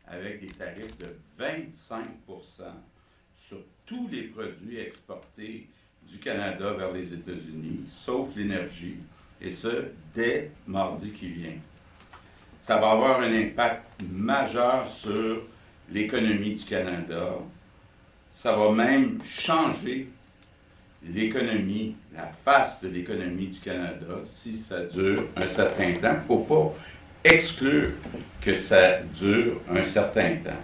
avec des tarifs de 25 sur tous les produits exportés du Canada vers les États-Unis, sauf l'énergie, et ce, dès mardi qui vient. Ça va avoir un impact majeur sur l'économie du Canada. Ça va même changer l'économie, la face de l'économie du Canada, si ça dure un certain temps. Il ne faut pas exclure que ça dure un certain temps.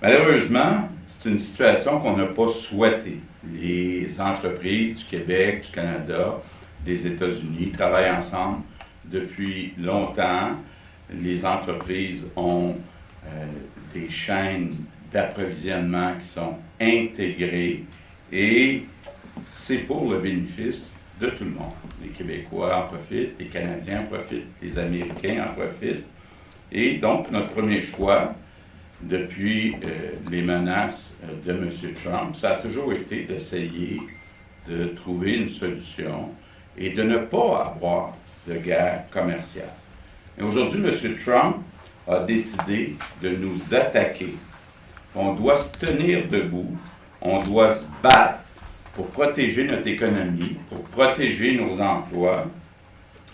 Malheureusement, c'est une situation qu'on n'a pas souhaitée. Les entreprises du Québec, du Canada, des États-Unis travaillent ensemble depuis longtemps. Les entreprises ont des chaînes d'approvisionnement qui sont intégrées et c'est pour le bénéfice de tout le monde. Les Québécois en profitent, les Canadiens en profitent, les Américains en profitent. Et donc, notre premier choix, depuis les menaces de M. Trump, ça a toujours été d'essayer de trouver une solution et de ne pas avoir de guerre commerciale. Et aujourd'hui, M. Trump a décidé de nous attaquer. On doit se tenir debout, on doit se battre pour protéger notre économie, pour protéger nos emplois.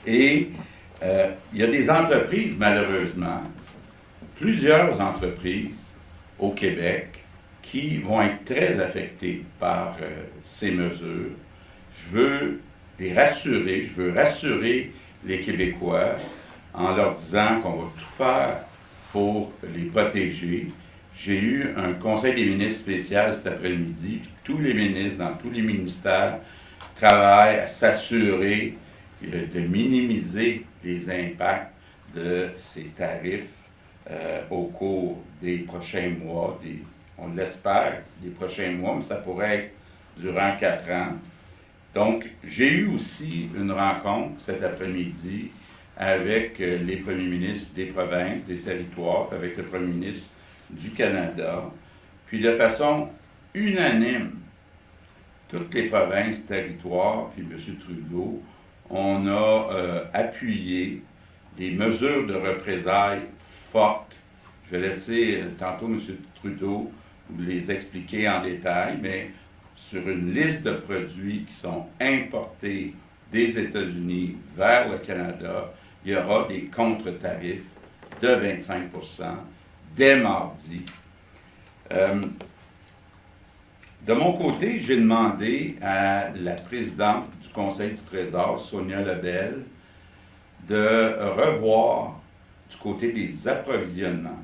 Et il y a des entreprises, malheureusement, plusieurs entreprises au Québec qui vont être très affectées par ces mesures. Je veux rassurer les Québécois en leur disant qu'on va tout faire pour les protéger. J'ai eu un conseil des ministres spécial cet après-midi, puis tous les ministres dans tous les ministères travaillent à s'assurer de minimiser les impacts de ces tarifs au cours des prochains mois, on l'espère, des prochains mois, mais ça pourrait être durant 4 ans. Donc, j'ai eu aussi une rencontre cet après-midi avec les premiers ministres des provinces, des territoires, avec le premier ministre du Canada. Puis de façon unanime, toutes les provinces, territoires, puis M. Trudeau, on a appuyé des mesures de représailles fortes. Je vais laisser tantôt M. Trudeau vous les expliquer en détail, mais sur une liste de produits qui sont importés des États-Unis vers le Canada, il y aura des contre-tarifs de 25 dès mardi. De mon côté, j'ai demandé à la présidente du Conseil du Trésor, Sonia Lebel, de revoir du côté des approvisionnements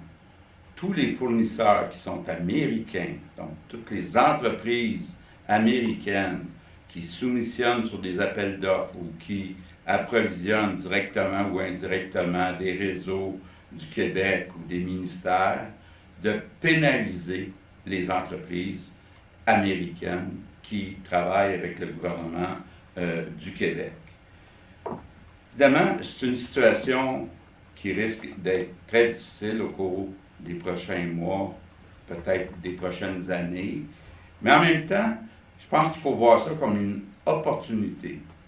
tous les fournisseurs qui sont américains, donc toutes les entreprises américaines qui soumissionnent sur des appels d'offres ou qui approvisionnent directement ou indirectement des réseaux du Québec ou des ministères, de pénaliser les entreprises américaines qui travaillent avec le gouvernement du Québec. Évidemment, c'est une situation qui risque d'être très difficile au cours des prochains mois, peut-être des prochaines années, mais en même temps, je pense qu'il faut voir ça comme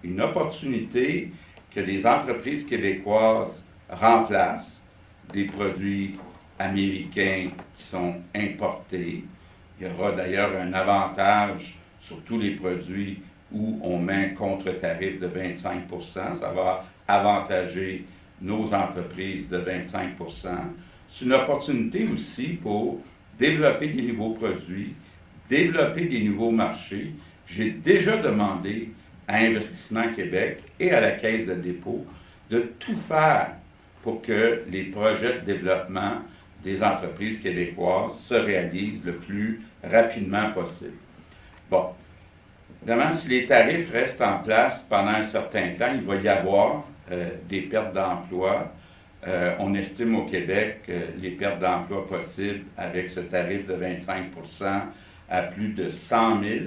une opportunité que les entreprises québécoises remplacent des produits américains qui sont importés. Il y aura d'ailleurs un avantage sur tous les produits où on met un contre-tarif de 25 %. Ça va avantager nos entreprises de 25 %. C'est une opportunité aussi pour développer des nouveaux produits, développer des nouveaux marchés. J'ai déjà demandé à Investissement Québec et à la Caisse de dépôt de tout faire pour que les projets de développement des entreprises québécoises se réalisent le plus rapidement possible. Bon, évidemment, si les tarifs restent en place pendant un certain temps, il va y avoir des pertes d'emploi. On estime au Québec les pertes d'emploi possibles avec ce tarif de 25 % à plus de 100 000.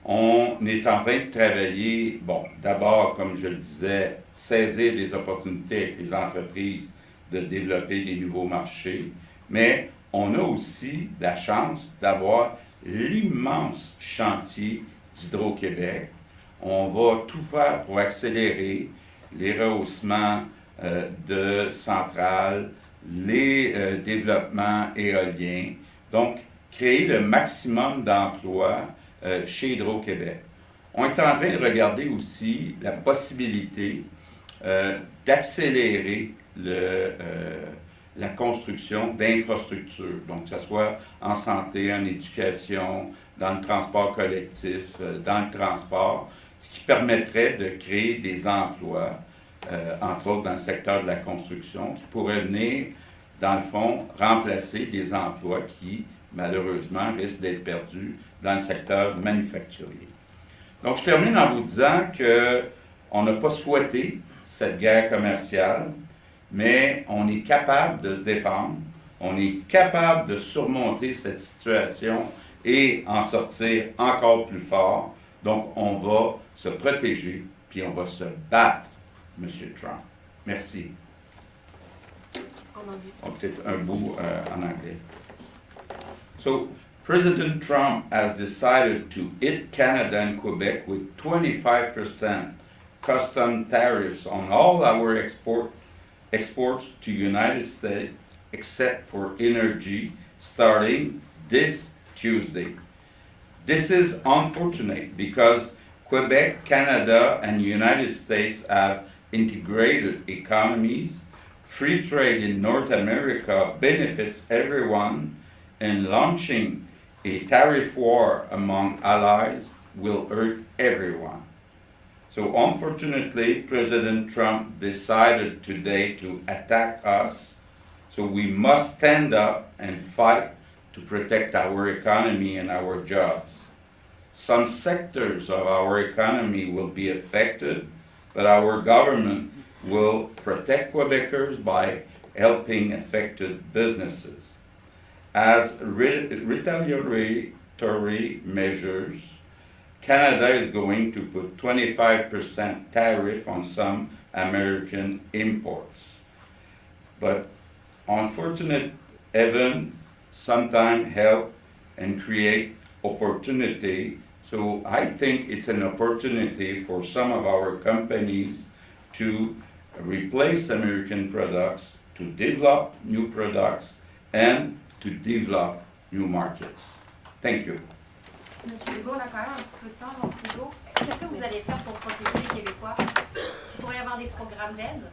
On est en train de travailler, bon, d'abord, comme je le disais, saisir des opportunités avec les entreprises de développer des nouveaux marchés, mais on a aussi la chance d'avoir l'immense chantier d'Hydro-Québec. On va tout faire pour accélérer les rehaussements de centrales les développements éoliens. Donc, créer le maximum d'emplois chez Hydro-Québec. On est en train de regarder aussi la possibilité d'accélérer la construction d'infrastructures, donc que ce soit en santé, en éducation, dans le transport collectif, dans le transport, ce qui permettrait de créer des emplois, entre autres dans le secteur de la construction, qui pourraient venir, dans le fond, remplacer des emplois qui, malheureusement, risquent d'être perdus dans le secteur manufacturier. Donc, je termine en vous disant qu'on n'a pas souhaité cette guerre commerciale, mais on est capable de se défendre, on est capable de surmonter cette situation et en sortir encore plus fort. Donc, on va se protéger, puis on va se battre, M. Trump. Merci. Peut-être un bout en anglais. So, President Trump has decided to hit Canada and Quebec with 25% custom tariffs on all our exports to United States, except for energy, starting this Tuesday. This is unfortunate because Quebec, Canada, and the United States have integrated economies. Free trade in North America benefits everyone, and launching a tariff war among allies will hurt everyone. So unfortunately, President Trump decided today to attack us, so we must stand up and fight to protect our economy and our jobs. Some sectors of our economy will be affected, but our government will protect Quebecers by helping affected businesses. As retaliatory measures, Canada is going to put 25% tariff on some American imports. But unfortunate events sometimes help and create opportunity. So I think it's an opportunity for some of our companies to replace American products, to develop new products, and to develop new markets. Thank you. Monsieur Legault, on a quand même un petit peu de temps, donc Legault, qu'est-ce que vous allez faire pour protéger les Québécois? Il pourrait y avoir des programmes d'aide?